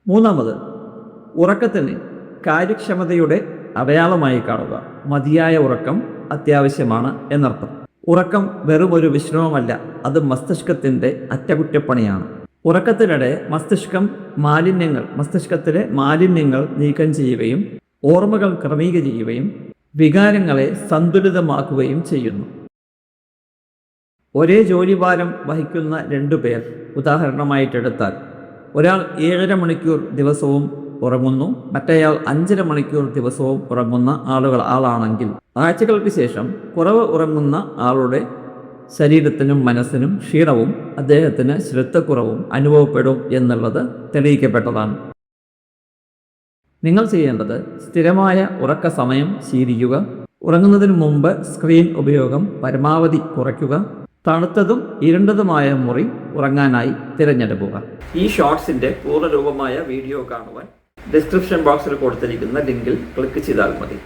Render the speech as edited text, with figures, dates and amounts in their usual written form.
മൂന്നാമത്, ഉറക്കത്തിന് കാര്യക്ഷമതയുടെ അടയാളമായി കാണുക. മതിയായ ഉറക്കം അത്യാവശ്യമാണ് എന്നർത്ഥം. ഉറക്കം വെറും ഒരു വിശ്രമമല്ല, അത് മസ്തിഷ്കത്തിൻ്റെ അറ്റകുറ്റപ്പണിയാണ്. ഉറക്കത്തിനിടെ മസ്തിഷ്കത്തിലെ മാലിന്യങ്ങൾ നീക്കം ചെയ്യുകയും ഓർമ്മകൾ ക്രമീകരിക്കുകയും വികാരങ്ങളെ സന്തുലിതമാക്കുകയും ചെയ്യുന്നു. ഒരേ ജോലിഭാരം വഹിക്കുന്ന 2 പേർ ഉദാഹരണമായിട്ടെടുത്താൽ, ഒരാൾ 7.5 മണിക്കൂർ ദിവസവും ഉറങ്ങുന്നു, മറ്റേയാൾ 5.5 മണിക്കൂർ ദിവസവും ഉറങ്ങുന്ന ആളാണെങ്കിൽ ആഴ്ചകൾക്ക് ശേഷം കുറവ് ഉറങ്ങുന്ന ആളുടെ ശരീരത്തിനും മനസ്സിനും ക്ഷീണവും അദ്ദേഹത്തിന് ശ്രദ്ധക്കുറവും അനുഭവപ്പെടും എന്നുള്ളത് തെളിയിക്കപ്പെട്ടതാണ്. നിങ്ങൾ ചെയ്യേണ്ടത് സ്ഥിരമായ ഉറക്ക സമയം ശീലിക്കുക. ഉറങ്ങുന്നതിന് മുമ്പ് സ്ക്രീൻ ഉപയോഗം പരമാവധി കുറയ്ക്കുക. തണുത്തതും ഇരുണ്ടതുമായ മുറി ഉറങ്ങാനായി തിരഞ്ഞെടുക്കുക. ഈ ഷോർട്സിൻ്റെ പൂർണ്ണരൂപമായ വീഡിയോ കാണുവാൻ ഡിസ്ക്രിപ്ഷൻ ബോക്സിൽ കൊടുത്തിരിക്കുന്ന ലിങ്കിൽ ക്ലിക്ക് ചെയ്താൽ മതി.